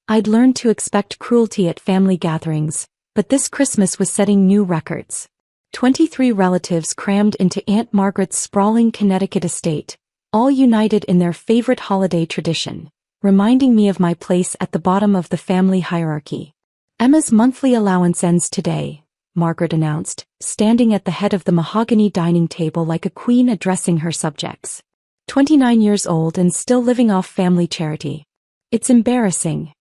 I'd learned to expect cruelty at family gatherings, but this Christmas was setting new records. 23 relatives crammed into Aunt Margaret's sprawling Connecticut estate, all united in their favorite holiday tradition, reminding me of my place at the bottom of the family hierarchy. Emma's monthly allowance ends today, Margaret announced, standing at the head of the mahogany dining table like a queen addressing her subjects. 29 years old and still living off family charity. It's embarrassing.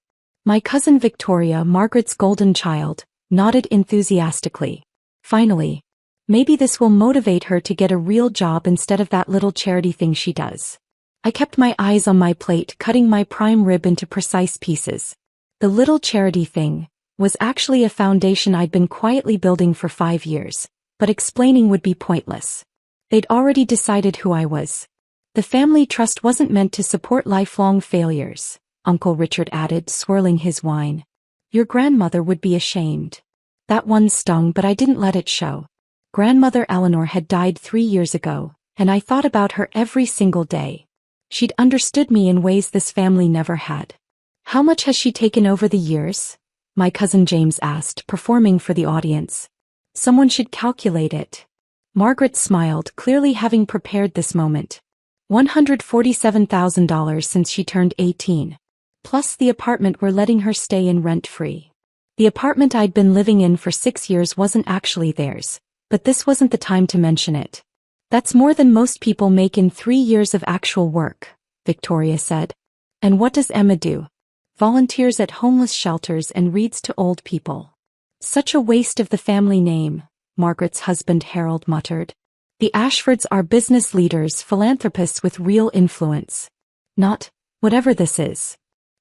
My cousin Victoria, Margaret's golden child, nodded enthusiastically. Finally. Maybe this will motivate her to get a real job instead of that little charity thing she does. I kept my eyes on my plate, cutting my prime rib into precise pieces. The little charity thing was actually a foundation I'd been quietly building for 5 years, but explaining would be pointless. They'd already decided who I was. The family trust wasn't meant to support lifelong failures, Uncle Richard added, swirling his wine. Your grandmother would be ashamed. That one stung, but I didn't let it show. Grandmother Eleanor had died 3 years ago, and I thought about her every single day. She'd understood me in ways this family never had. How much has she taken over the years? My cousin James asked, performing for the audience. Someone should calculate it. Margaret smiled, clearly having prepared this moment. $147,000 since she turned 18. Plus the apartment we're letting her stay in rent-free. The apartment I'd been living in for 6 years wasn't actually theirs, but this wasn't the time to mention it. That's more than most people make in 3 years of actual work, Victoria said. And what does Emma do? Volunteers at homeless shelters and reads to old people. Such a waste of the family name, Margaret's husband Harold muttered. The Ashfords are business leaders, philanthropists with real influence. Not, whatever this is.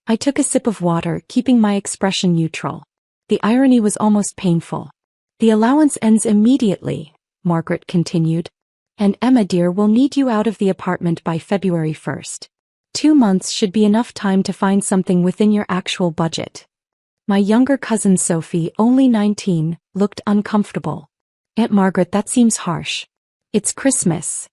I took a sip of water, keeping my expression neutral. The irony was almost painful. The allowance ends immediately, Margaret continued. And Emma dear, will need you out of the apartment by February 1st. 2 months should be enough time to find something within your actual budget. My younger cousin Sophie, only 19, looked uncomfortable. Aunt Margaret, that seems harsh. It's Christmas.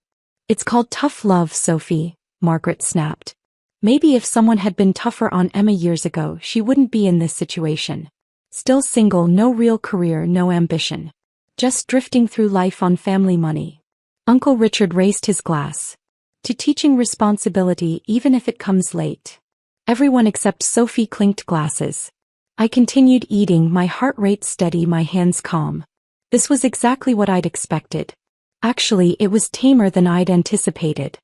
It's called tough love, Sophie, Margaret snapped. Maybe if someone had been tougher on Emma years ago, she wouldn't be in this situation. Still single, no real career, no ambition. Just drifting through life on family money. Uncle Richard raised his glass. To teaching responsibility even if it comes late. Everyone except Sophie clinked glasses. I continued eating, my heart rate steady, my hands calm. This was exactly what I'd expected. Actually, it was tamer than I'd anticipated.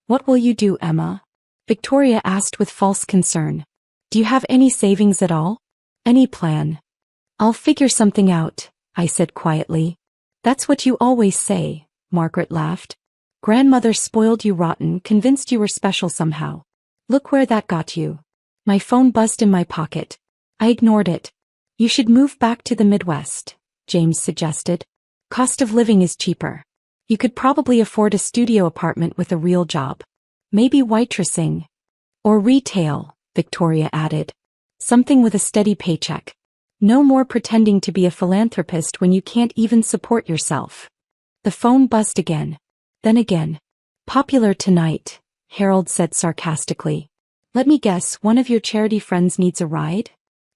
What will you do, Emma? Victoria asked with false concern. Do you have any savings at all? Any plan? I'll figure something out, I said quietly. That's what you always say, Margaret laughed. Grandmother spoiled you rotten, convinced you were special somehow. Look where that got you. My phone buzzed in my pocket. I ignored it. You should move back to the Midwest, James suggested. Cost of living is cheaper. You could probably afford a studio apartment with a real job. Maybe waitressing. Or retail, Victoria added. Something with a steady paycheck. No more pretending to be a philanthropist when you can't even support yourself. The phone buzzed again. Then again. Popular tonight, Harold said sarcastically. Let me guess, one of your charity friends needs a ride?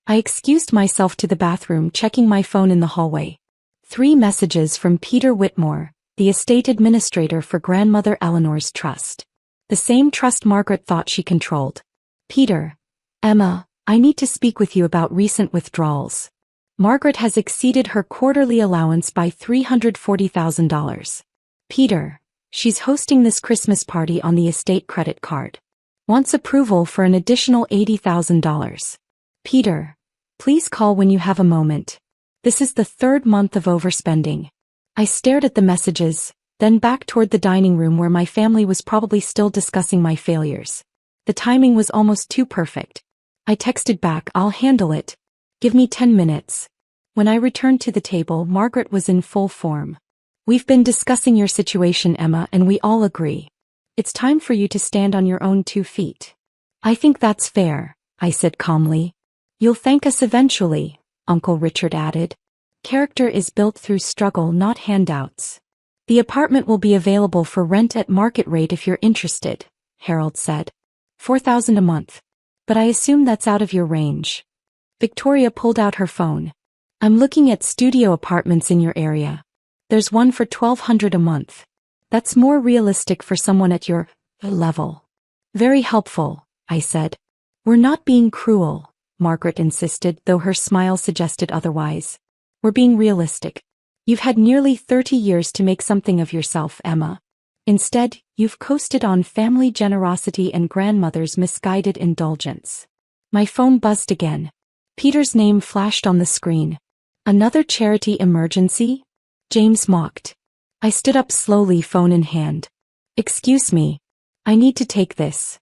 I excused myself to the bathroom, checking my phone in the hallway. 3 messages from Peter Whitmore, the estate administrator for Grandmother Eleanor's trust. The same trust Margaret thought she controlled. Peter. Emma, I need to speak with you about recent withdrawals. Margaret has exceeded her quarterly allowance by $340,000. Peter. She's hosting this Christmas party on the estate credit card. Wants approval for an additional $80,000. Peter. Please call when you have a moment. This is the 3rd month of overspending. I stared at the messages, then back toward the dining room where my family was probably still discussing my failures. The timing was almost too perfect. I texted back, I'll handle it. Give me 10 minutes. When I returned to the table, Margaret was in full form. We've been discussing your situation, Emma, and we all agree. It's time for you to stand on your own 2 feet. I think that's fair, I said calmly. You'll thank us eventually, Uncle Richard added. Character is built through struggle, not handouts. The apartment will be available for rent at market rate if you're interested, Harold said. $4,000 a month. But I assume that's out of your range. Victoria pulled out her phone. I'm looking at studio apartments in your area. There's one for $1,200 a month. That's more realistic for someone at your level. Very helpful, I said. We're not being cruel, Margaret insisted, though her smile suggested otherwise. We're being realistic. You've had nearly 30 years to make something of yourself, Emma. Instead, you've coasted on family generosity and grandmother's misguided indulgence. My phone buzzed again. Peter's name flashed on the screen. Another charity emergency? James mocked. I stood up slowly, phone in hand. Excuse me. I need to take this.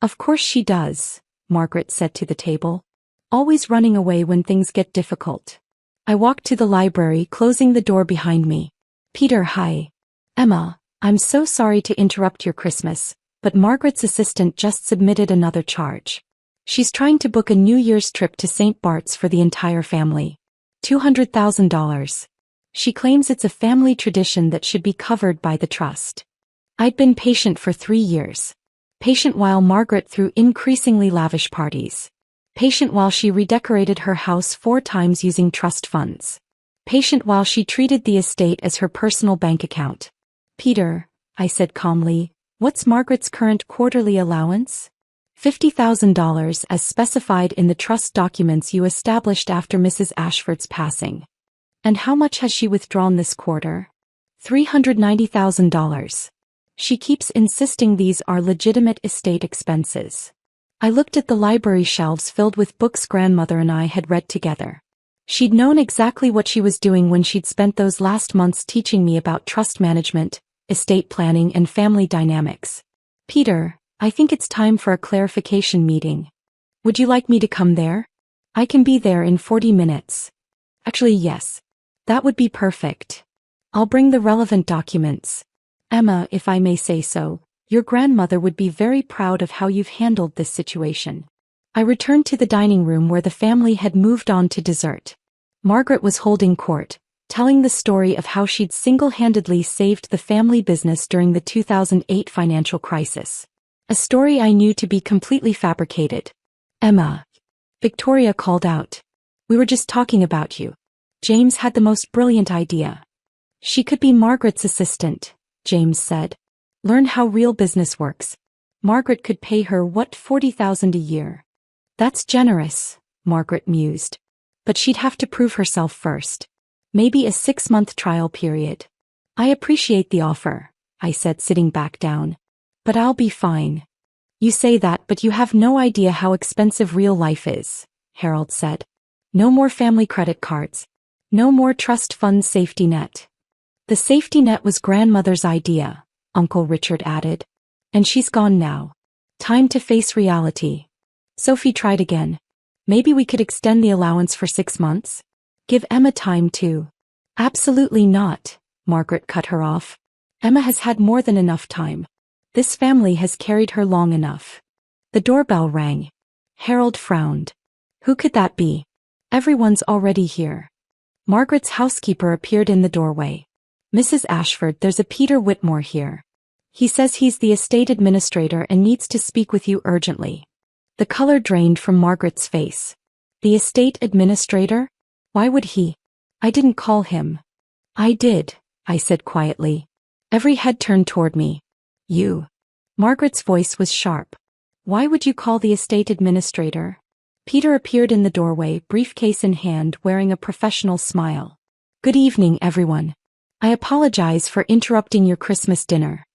Of course she does, Margaret said to the table. Always running away when things get difficult. I walked to the library, closing the door behind me. Peter, hi. Emma, I'm so sorry to interrupt your Christmas, but Margaret's assistant just submitted another charge. She's trying to book a New Year's trip to St. Bart's for the entire family. $200,000. She claims it's a family tradition that should be covered by the trust. I'd been patient for 3 years. Patient while Margaret threw increasingly lavish parties. Patient while she redecorated her house 4 times using trust funds. Patient while she treated the estate as her personal bank account. Peter, I said calmly, what's Margaret's current quarterly allowance? $50,000 as specified in the trust documents you established after Mrs. Ashford's passing. And how much has she withdrawn this quarter? $390,000. She keeps insisting these are legitimate estate expenses. I looked at the library shelves filled with books grandmother and I had read together. She'd known exactly what she was doing when she'd spent those last months teaching me about trust management, estate planning, and family dynamics. Peter, I think it's time for a clarification meeting. Would you like me to come there? I can be there in 40 minutes. Actually, yes. That would be perfect. I'll bring the relevant documents. Emma, if I may say so, your grandmother would be very proud of how you've handled this situation. I returned to the dining room where the family had moved on to dessert. Margaret was holding court, telling the story of how she'd single-handedly saved the family business during the 2008 financial crisis. A story I knew to be completely fabricated. Emma. Victoria called out. We were just talking about you. James had the most brilliant idea. She could be Margaret's assistant, James said. Learn how real business works. Margaret could pay her $40,000 a year. That's generous, Margaret mused. But she'd have to prove herself first. Maybe a 6-month trial period. I appreciate the offer, I said, sitting back down. But I'll be fine. You say that, but you have no idea how expensive real life is, Harold said. No more family credit cards. No more trust fund safety net. The safety net was grandmother's idea, Uncle Richard added. And she's gone now. Time to face reality. Sophie tried again. Maybe we could extend the allowance for 6 months? Give Emma time too. Absolutely not, Margaret cut her off. Emma has had more than enough time. This family has carried her long enough. The doorbell rang. Harold frowned. Who could that be? Everyone's already here. Margaret's housekeeper appeared in the doorway. Mrs. Ashford, there's a Peter Whitmore here. He says he's the estate administrator and needs to speak with you urgently. The color drained from Margaret's face. The estate administrator? Why would he? I didn't call him. I did, I said quietly. Every head turned toward me. You. Margaret's voice was sharp. Why would you call the estate administrator? Peter appeared in the doorway, briefcase in hand, wearing a professional smile. Good evening, everyone. I apologize for interrupting your Christmas dinner.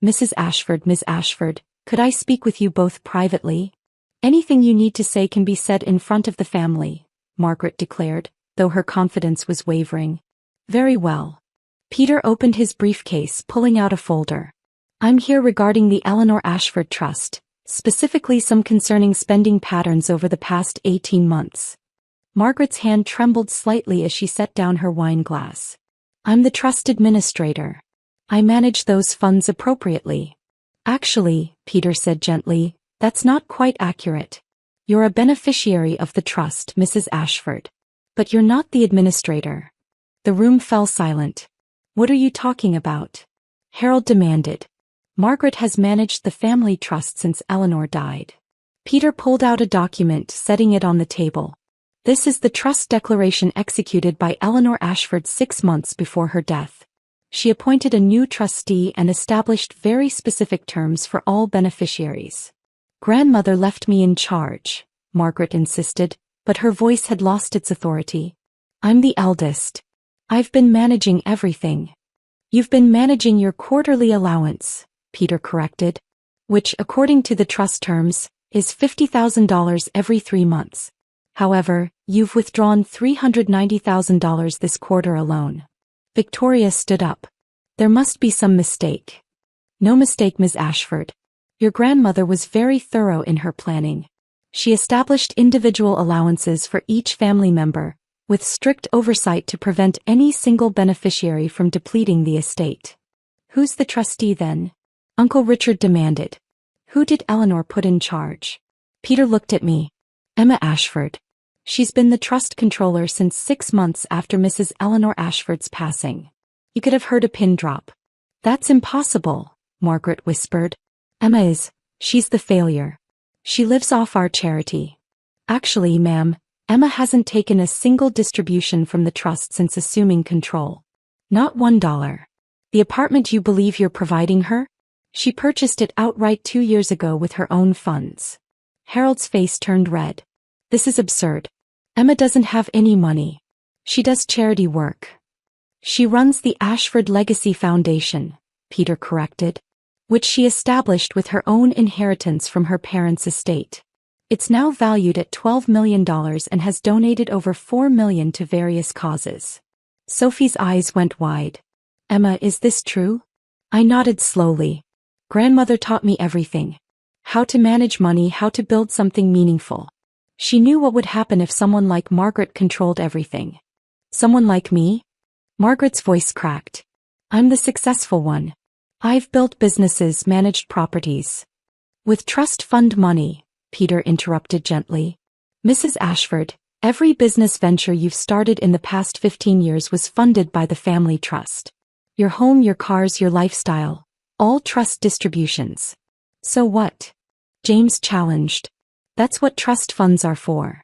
Mrs. Ashford, Miss Ashford, could I speak with you both privately? Anything you need to say can be said in front of the family, Margaret declared, though her confidence was wavering. Very well. Peter opened his briefcase, pulling out a folder. I'm here regarding the Eleanor Ashford Trust, specifically some concerning spending patterns over the past 18 months. Margaret's hand trembled slightly as she set down her wine glass. I'm the trust administrator. I manage those funds appropriately. Actually, Peter said gently, that's not quite accurate. You're a beneficiary of the trust, Mrs. Ashford. But you're not the administrator. The room fell silent. What are you talking about? Harold demanded. Margaret has managed the family trust since Eleanor died. Peter pulled out a document, setting it on the table. This is the trust declaration executed by Eleanor Ashford 6 months before her death. She appointed a new trustee and established very specific terms for all beneficiaries. Grandmother left me in charge, Margaret insisted, but her voice had lost its authority. I'm the eldest. I've been managing everything. You've been managing your quarterly allowance, Peter corrected, which, according to the trust terms, is $50,000 every 3 months. However, you've withdrawn $390,000 this quarter alone. Victoria stood up. There must be some mistake. No mistake, Ms. Ashford. Your grandmother was very thorough in her planning. She established individual allowances for each family member, with strict oversight to prevent any single beneficiary from depleting the estate. Who's the trustee then? Uncle Richard demanded. Who did Eleanor put in charge? Peter looked at me. Emma Ashford. She's been the trust controller since 6 months after Mrs. Eleanor Ashford's passing. You could have heard a pin drop. That's impossible, Margaret whispered. Emma is. She's the failure. She lives off our charity. Actually, ma'am, Emma hasn't taken a single distribution from the trust since assuming control. Not $1. The apartment you believe you're providing her? She purchased it outright 2 years ago with her own funds. Harold's face turned red. This is absurd. Emma doesn't have any money. She does charity work. She runs the Ashford Legacy Foundation, Peter corrected, which she established with her own inheritance from her parents' estate. It's now valued at $12 million and has donated over $4 million to various causes. Sophie's eyes went wide. Emma, is this true? I nodded slowly. Grandmother taught me everything. How to manage money, how to build something meaningful. She knew what would happen if someone like Margaret controlled everything. Someone like me? Margaret's voice cracked. I'm the successful one. I've built businesses, managed properties. With trust fund money, Peter interrupted gently. Mrs. Ashford, every business venture you've started in the past 15 years was funded by the family trust. Your home, your cars, your lifestyle, all trust distributions. So what? James challenged. That's what trust funds are for.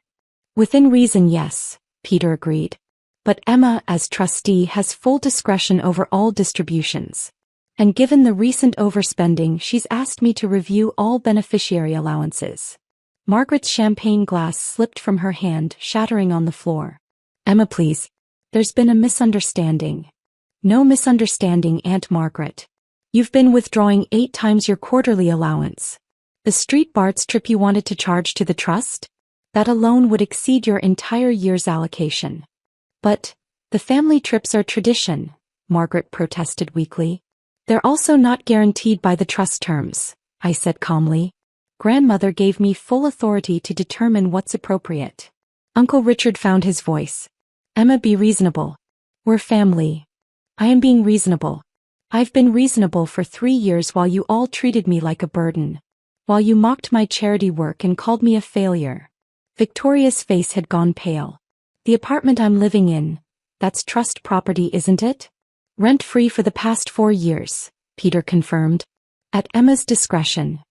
Within reason, yes, Peter agreed. But Emma, as trustee, has full discretion over all distributions. And given the recent overspending, she's asked me to review all beneficiary allowances. Margaret's champagne glass slipped from her hand, shattering on the floor. Emma, please. There's been a misunderstanding. No misunderstanding, Aunt Margaret. You've been withdrawing 8 times your quarterly allowance. The street Bart's trip you wanted to charge to the trust? That alone would exceed your entire year's allocation. But, the family trips are tradition, Margaret protested weakly. They're also not guaranteed by the trust terms, I said calmly. Grandmother gave me full authority to determine what's appropriate. Uncle Richard found his voice. Emma, be reasonable. We're family. I am being reasonable. I've been reasonable for 3 years while you all treated me like a burden. While you mocked my charity work and called me a failure. Victoria's face had gone pale. The apartment I'm living in, that's trust property, isn't it? Rent-free for the past 4 years, Peter confirmed. At Emma's discretion.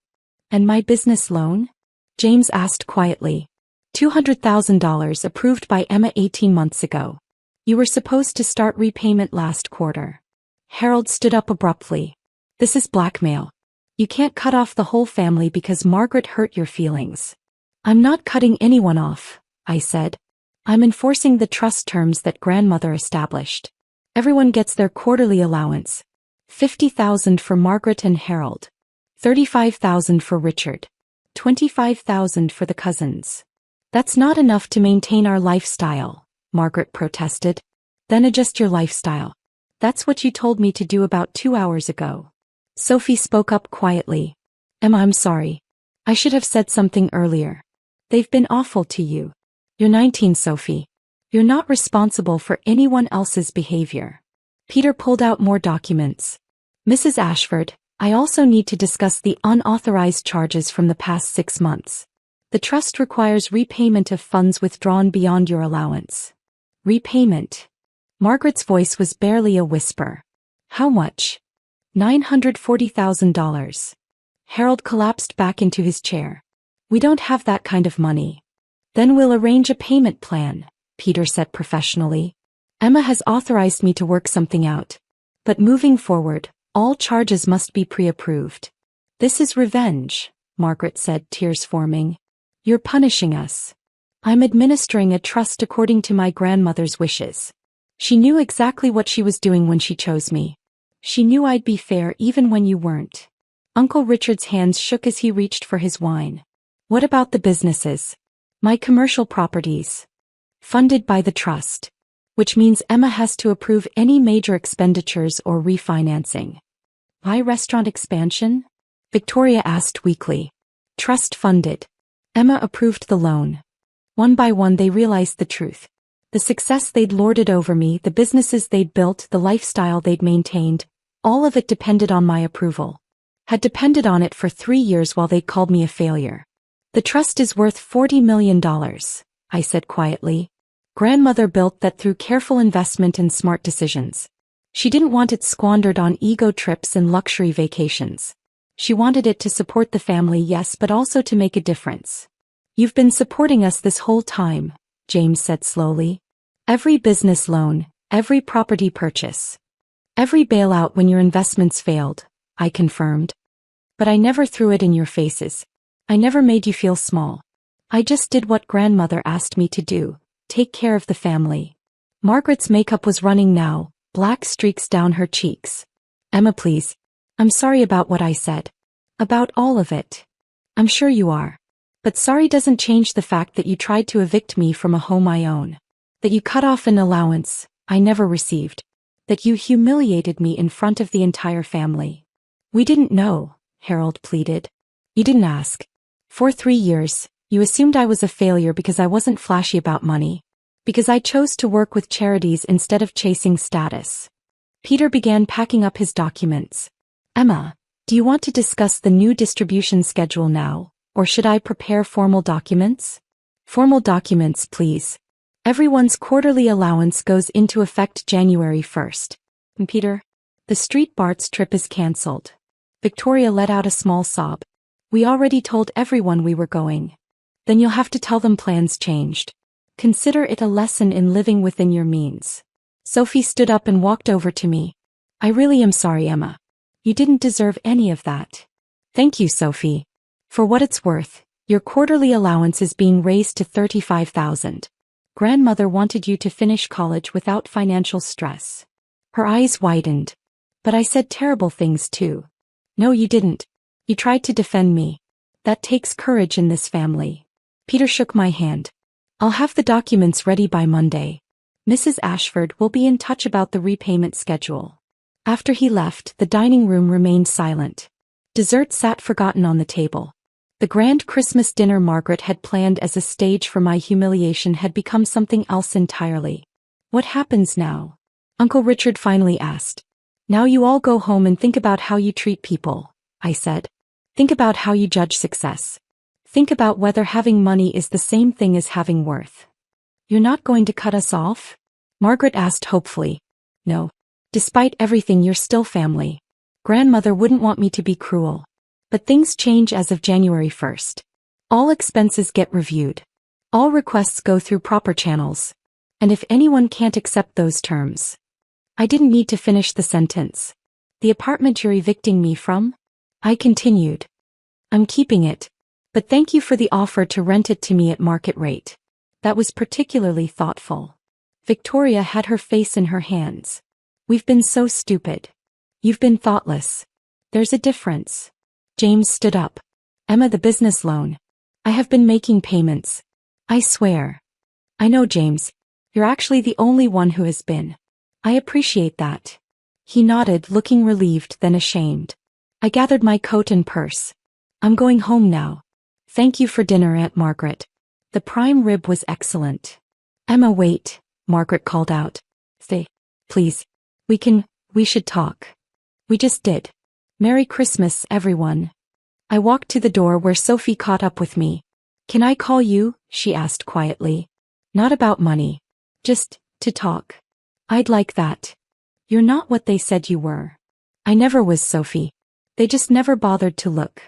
And my business loan? James asked quietly. $200,000 approved by Emma 18 months ago. You were supposed to start repayment last quarter. Harold stood up abruptly. This is blackmail. You can't cut off the whole family because Margaret hurt your feelings. I'm not cutting anyone off, I said. I'm enforcing the trust terms that grandmother established. Everyone gets their quarterly allowance. $50,000 for Margaret and Harold. $35,000 for Richard. $25,000 for the cousins. That's not enough to maintain our lifestyle, Margaret protested. Then adjust your lifestyle. That's what you told me to do about 2 hours ago. Sophie spoke up quietly. Emma, I'm sorry. I should have said something earlier. They've been awful to you. You're 19, Sophie. You're not responsible for anyone else's behavior. Peter pulled out more documents. Mrs. Ashford, I also need to discuss the unauthorized charges from the past 6 months. The trust requires repayment of funds withdrawn beyond your allowance. Repayment. Margaret's voice was barely a whisper. How much? $940,000. Harold collapsed back into his chair. We don't have that kind of money. Then we'll arrange a payment plan, Peter said professionally. Emma has authorized me to work something out. But moving forward, all charges must be pre-approved. This is revenge, Margaret said, tears forming. You're punishing us. I'm administering a trust according to my grandmother's wishes. She knew exactly what she was doing when she chose me. She knew I'd be fair even when you weren't. Uncle Richard's hands shook as he reached for his wine. What about the businesses? My commercial properties. Funded by the trust. Which means Emma has to approve any major expenditures or refinancing. Why restaurant expansion? Victoria asked weakly. Trust funded. Emma approved the loan. One by one they realized the truth. The success they'd lorded over me, the businesses they'd built, the lifestyle they'd maintained, all of it depended on my approval. Had depended on it for 3 years while they called me a failure. The trust is worth $40 million, I said quietly. Grandmother built that through careful investment and smart decisions. She didn't want it squandered on ego trips and luxury vacations. She wanted it to support the family, yes, but also to make a difference. You've been supporting us this whole time, James said slowly. Every business loan, every property purchase. Every bailout when your investments failed, I confirmed. But I never threw it in your faces. I never made you feel small. I just did what grandmother asked me to do, take care of the family. Margaret's makeup was running now, black streaks down her cheeks. Emma, please. I'm sorry about what I said. About all of it. I'm sure you are. But sorry doesn't change the fact that you tried to evict me from a home I own. That you cut off an allowance I never received. That you humiliated me in front of the entire family. We didn't know, Harold pleaded. You didn't ask. For 3 years, you assumed I was a failure because I wasn't flashy about money. Because I chose to work with charities instead of chasing status. Peter began packing up his documents. Emma, do you want to discuss the new distribution schedule now, or should I prepare formal documents? Formal documents, please. Everyone's quarterly allowance goes into effect January 1st. And Peter, the Street Bart's trip is cancelled. Victoria let out a small sob. We already told everyone we were going. Then you'll have to tell them plans changed. Consider it a lesson in living within your means. Sophie stood up and walked over to me. I really am sorry, Emma. You didn't deserve any of that. Thank you, Sophie. For what it's worth, your quarterly allowance is being raised to $35,000. Grandmother wanted you to finish college without financial stress. Her eyes widened. But I said terrible things too. No, you didn't. You tried to defend me. That takes courage in this family. Peter shook my hand. I'll have the documents ready by Monday. Mrs. Ashford will be in touch about the repayment schedule. After he left, the dining room remained silent. Dessert sat forgotten on the table. The grand Christmas dinner Margaret had planned as a stage for my humiliation had become something else entirely. What happens now? Uncle Richard finally asked. Now you all go home and think about how you treat people, I said. Think about how you judge success. Think about whether having money is the same thing as having worth. You're not going to cut us off? Margaret asked hopefully. No. Despite everything, you're still family. Grandmother wouldn't want me to be cruel. But things change as of January 1st. All expenses get reviewed. All requests go through proper channels. And if anyone can't accept those terms. I didn't need to finish the sentence. The apartment you're evicting me from? I continued. I'm keeping it. But thank you for the offer to rent it to me at market rate. That was particularly thoughtful. Victoria had her face in her hands. We've been so stupid. You've been thoughtless. There's a difference. James stood up. Emma, the business loan. I have been making payments. I swear. I know, James. You're actually the only one who has been. I appreciate that. He nodded, looking relieved then ashamed. I gathered my coat and purse. I'm going home now. Thank you for dinner, Aunt Margaret. The prime rib was excellent. Emma, wait, Margaret called out. Stay, please. We should talk. We just did. Merry Christmas, everyone. I walked to the door where Sophie caught up with me. Can I call you? She asked quietly. Not about money. Just to talk. I'd like that. You're not what they said you were. I never was, Sophie. They just never bothered to look.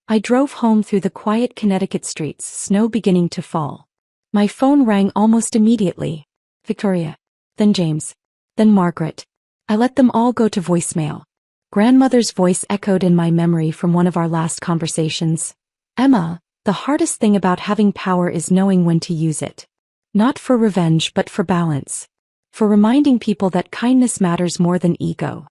I drove home through the quiet Connecticut streets, snow beginning to fall. My phone rang almost immediately. Victoria. Then James. Then Margaret. I let them all go to voicemail. Grandmother's voice echoed in my memory from one of our last conversations. Emma, the hardest thing about having power is knowing when to use it. Not for revenge but for balance. For reminding people that kindness matters more than ego.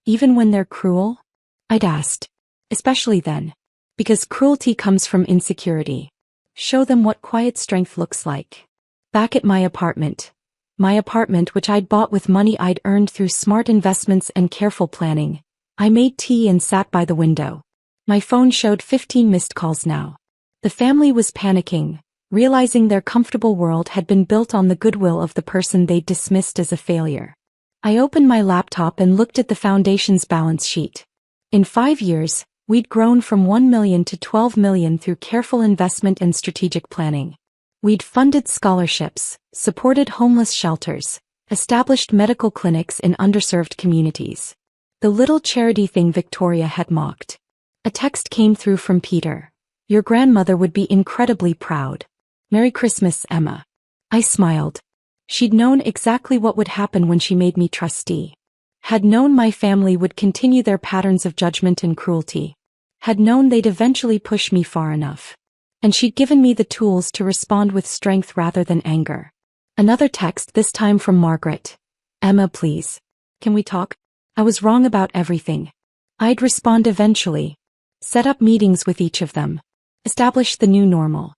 Even when they're cruel? I'd asked. Especially then. Because cruelty comes from insecurity. Show them what quiet strength looks like. Back at my apartment which I'd bought with money I'd earned through smart investments and careful planning, I made tea and sat by the window. My phone showed 15 missed calls now. The family was panicking, realizing their comfortable world had been built on the goodwill of the person they'd dismissed as a failure. I opened my laptop and looked at the foundation's balance sheet. In 5 years, we'd grown from 1 million to 12 million through careful investment and strategic planning. We'd funded scholarships, supported homeless shelters, established medical clinics in underserved communities. The little charity thing Victoria had mocked. A text came through from Peter. Your grandmother would be incredibly proud. Merry Christmas, Emma. I smiled. She'd known exactly what would happen when she made me trustee. Had known my family would continue their patterns of judgment and cruelty. Had known they'd eventually push me far enough. And she'd given me the tools to respond with strength rather than anger. Another text, this time from Margaret. Emma, please. Can we talk? I was wrong about everything. I'd respond eventually. Set up meetings with each of them. Establish the new normal.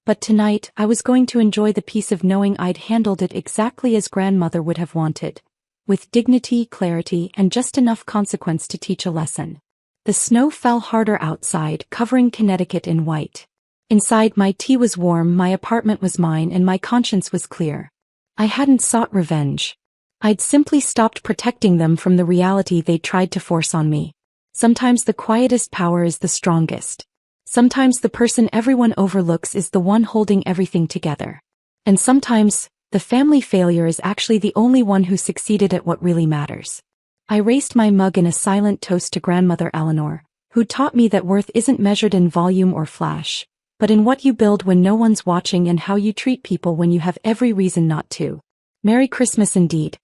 But tonight, I was going to enjoy the peace of knowing I'd handled it exactly as grandmother would have wanted. With dignity, clarity, and just enough consequence to teach a lesson. The snow fell harder outside, covering Connecticut in white. Inside, my tea was warm, my apartment was mine, and my conscience was clear. I hadn't sought revenge. I'd simply stopped protecting them from the reality they'd tried to force on me. Sometimes the quietest power is the strongest. Sometimes the person everyone overlooks is the one holding everything together. And sometimes, the family failure is actually the only one who succeeded at what really matters. I raised my mug in a silent toast to Grandmother Eleanor, who taught me that worth isn't measured in volume or flash, but in what you build when no one's watching and how you treat people when you have every reason not to. Merry Christmas indeed.